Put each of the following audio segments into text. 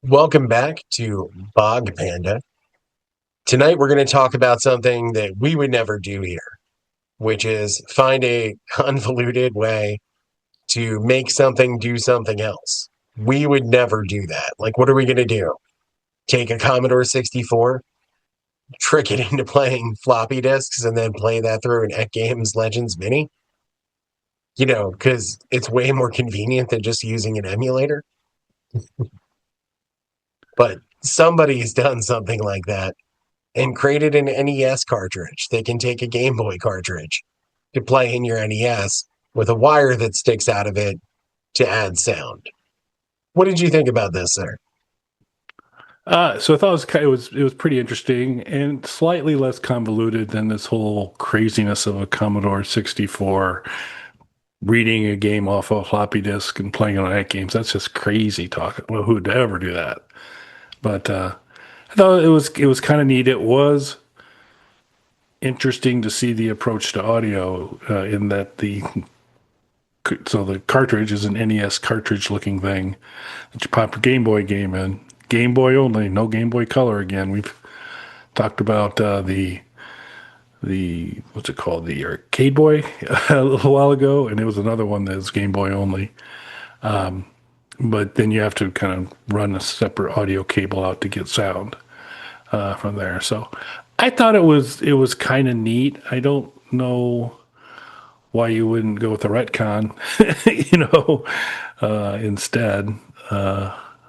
Welcome back to Bog Panda. Tonight we're going to talk about something that we would never do here, which is find a convoluted way to make something do something else. We would never do that. Like, what are we going to do? Take a Commodore 64, trick it into playing floppy disks, and then play that through an X Games Legends Mini? Because it's way more convenient than just using an emulator. But somebody's done something like that and created an NES cartridge. They can take a Game Boy cartridge to play in your NES with a wire that sticks out of it to add sound. What did you think about this, sir? So I thought it was pretty interesting and slightly less convoluted than this whole craziness of a Commodore 64 reading a game off a floppy disk and playing it on that games. That's just crazy talk. Well, who would ever do that? But I thought it was kind of neat. It was interesting to see the approach to audio in that the cartridge is an NES cartridge looking thing that you pop a Game Boy game in. Game Boy only, no Game Boy Color again. We've talked about the what's it called, the Arcade Boy a little while ago, and it was another one that's Game Boy only. But then you have to kind of run a separate audio cable out to get sound from there. So I thought it was kind of neat. I don't know why you wouldn't go with a retcon, instead.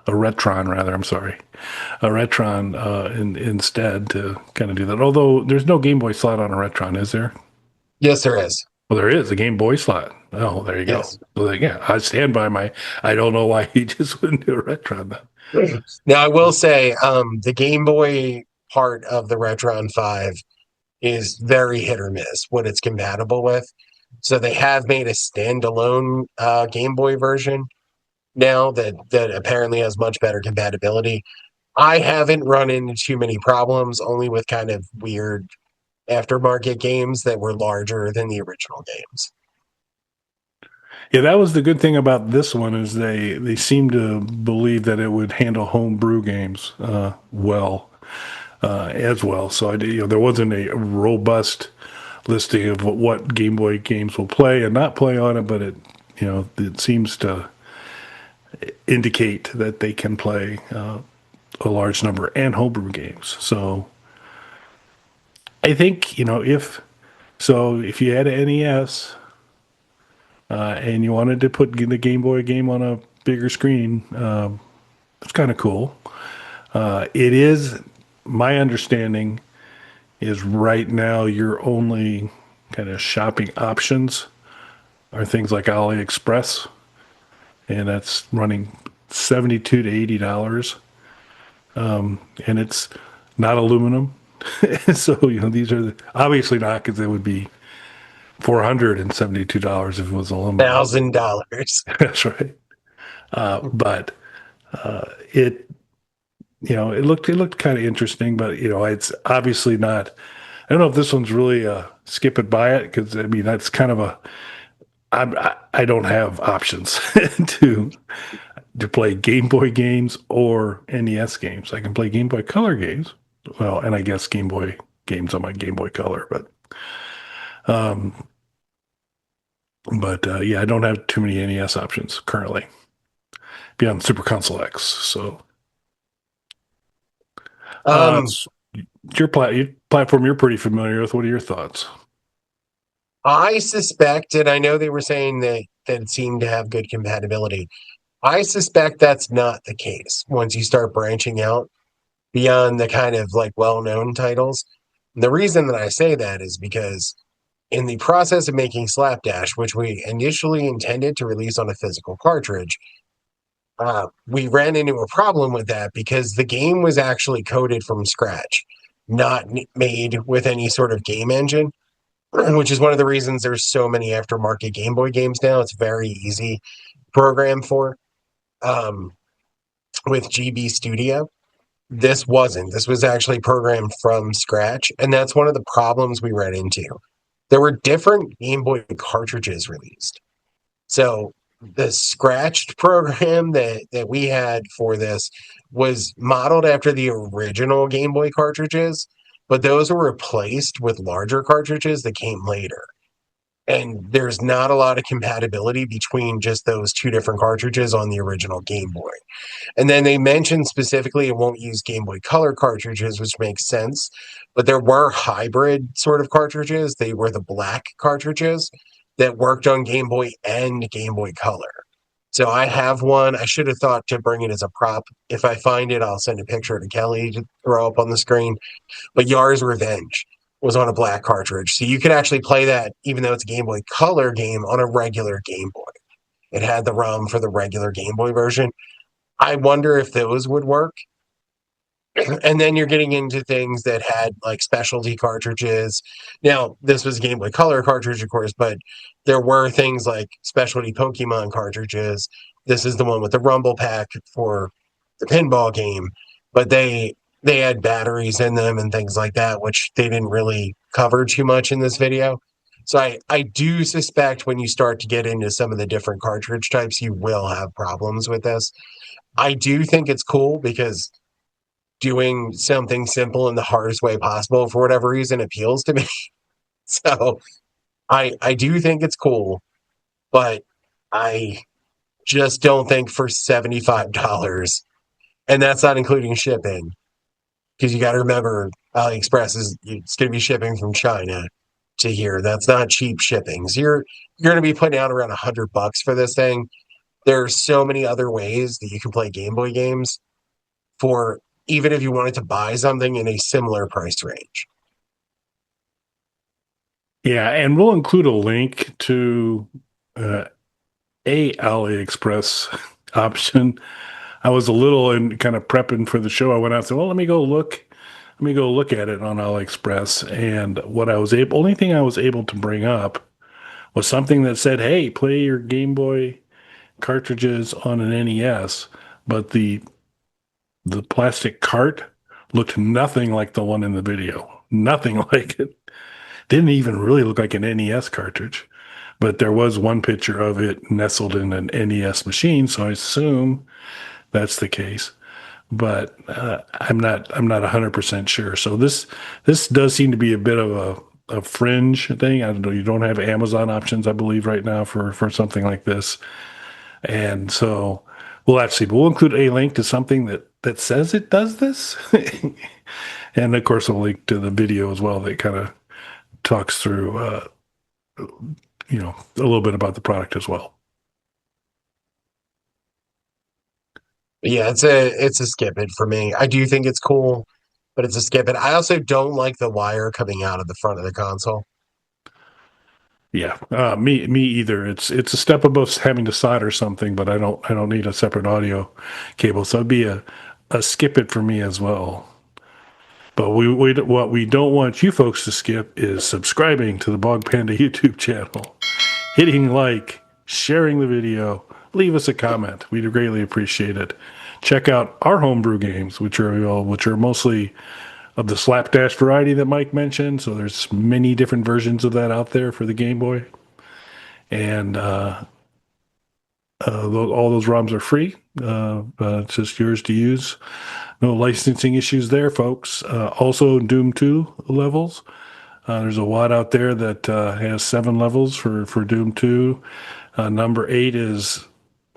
A Retron, rather. I'm sorry, a Retron instead to kind of do that. Although there's no Game Boy slot on a Retron, is there? Yes, there is. Well, there is a Game Boy slot. Oh, there you go. Yes. So yeah, I stand by my. I don't know why he just wouldn't do a Retron then. Now, I will say the Game Boy part of the Retron 5 is very hit or miss what it's compatible with. So they have made a standalone Game Boy version now that apparently has much better compatibility. I haven't run into too many problems, only with kind of weird aftermarket games that were larger than the original games. Yeah, that was the good thing about this one is they seem to believe that it would handle homebrew games well as well. So there wasn't a robust listing of what Game Boy games will play and not play on it, but it seems to indicate that they can play a large number and homebrew games. So I think if you had an NES and you wanted to put the Game Boy game on a bigger screen, it's kind of cool. It is my understanding is right now your only kind of shopping options are things like AliExpress, and that's running $72 to $80, and it's not aluminum. So these are obviously not, because it would be $472 if it was aluminum. $1,000. That's right. But it looked kind of interesting, but it's obviously not. I don't know if this one's really skip it by it, because I mean that's kind of a. I don't have options to play Game Boy games or NES games. I can play Game Boy Color games, well, and I guess Game Boy games on my Game Boy Color, um, but yeah, I don't have too many NES options currently beyond Super Console X. So Um, it's your platform you're pretty familiar with. What are your thoughts? I suspect, and I know they were saying that it seemed to have good compatibility. I suspect that's not the case once you start branching out beyond the kind of like well-known titles. And the reason that I say that is because in the process of making Slapdash, which we initially intended to release on a physical cartridge, we ran into a problem with that because the game was actually coded from scratch, not made with any sort of game engine, which is one of the reasons there's so many aftermarket Game Boy games now. It's very easy to program for um, with GB Studio. This wasn't. This was actually programmed from scratch, and that's one of the problems we ran into. There were different Game Boy cartridges released. So the scratched program that we had for this was modeled after the original Game Boy cartridges, but those were replaced with larger cartridges that came later. And there's not a lot of compatibility between just those two different cartridges on the original Game Boy. And then they mentioned specifically it won't use Game Boy Color cartridges, which makes sense. But there were hybrid sort of cartridges. They were the black cartridges that worked on Game Boy and Game Boy Color. So I have one. I should have thought to bring it as a prop. If I find it, I'll send a picture to Kelly to throw up on the screen. But Yar's Revenge was on a black cartridge. So you could actually play that, even though it's a Game Boy Color game, on a regular Game Boy. It had the ROM for the regular Game Boy version. I wonder if those would work. And then you're getting into things that had like specialty cartridges. Now, this was a Game Boy Color cartridge, of course, but there were things like specialty Pokemon cartridges. This is the one with the Rumble Pack for the pinball game, but they had batteries in them and things like that, which they didn't really cover too much in this video. So I do suspect when you start to get into some of the different cartridge types, you will have problems with this. I do think it's cool because doing something simple in the hardest way possible for whatever reason appeals to me. So I do think it's cool, but I just don't think for $75, and that's not including shipping, because you got to remember AliExpress is it's going to be shipping from China to here. That's not cheap shipping. So you're going to be putting out around $100 for this thing. There are so many other ways that you can play Game Boy games for, even if you wanted to buy something in a similar price range. Yeah, and we'll include a link to a AliExpress option. I was a little in kind of prepping for the show. I went out and said, well, let me go look at it on AliExpress. And only thing I was able to bring up was something that said, hey, play your Game Boy cartridges on an NES, but the plastic cart looked nothing like the one in the video. Nothing like it. Didn't even really look like an NES cartridge, but there was one picture of it nestled in an NES machine, so I assume that's the case. But I'm not 100% sure. So this does seem to be a bit of a fringe thing. I don't know. You don't have Amazon options, I believe, right now for something like this, and so we'll have to see. But we'll include a link to something that says it does this, and of course, a link to the video as well that kind of talks through, a little bit about the product as well. Yeah, it's a skip it for me. I do think it's cool, but it's a skip it. I also don't like the wire coming out of the front of the console. Yeah, me either. It's a step above having to solder something, but I don't need a separate audio cable, so it'd be a skip it for me as well. But what we don't want you folks to skip is subscribing to the Bog Panda YouTube channel, hitting like, sharing the video, leave us a comment. We'd greatly appreciate it. Check out our homebrew games, which are mostly of the slapdash variety that Mike mentioned. So there's many different versions of that out there for the Game Boy, and all those ROMs are free. It's just yours to use. No licensing issues there, folks. Also, Doom 2 levels. There's a WAD out there that has 7 levels for Doom 2. Number 8 is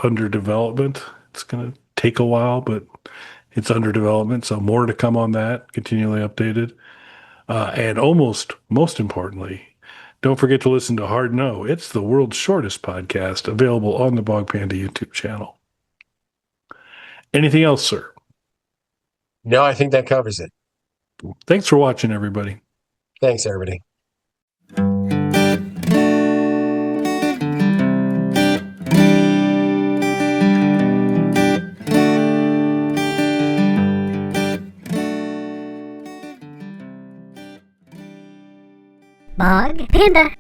under development. It's going to take a while, but it's under development, so more to come on that, continually updated. And most importantly, don't forget to listen to Hard No. It's the world's shortest podcast, available on the Bog Panda YouTube channel. Anything else, sir? No, I think that covers it. Thanks for watching, everybody. Thanks, everybody. Bog Panda.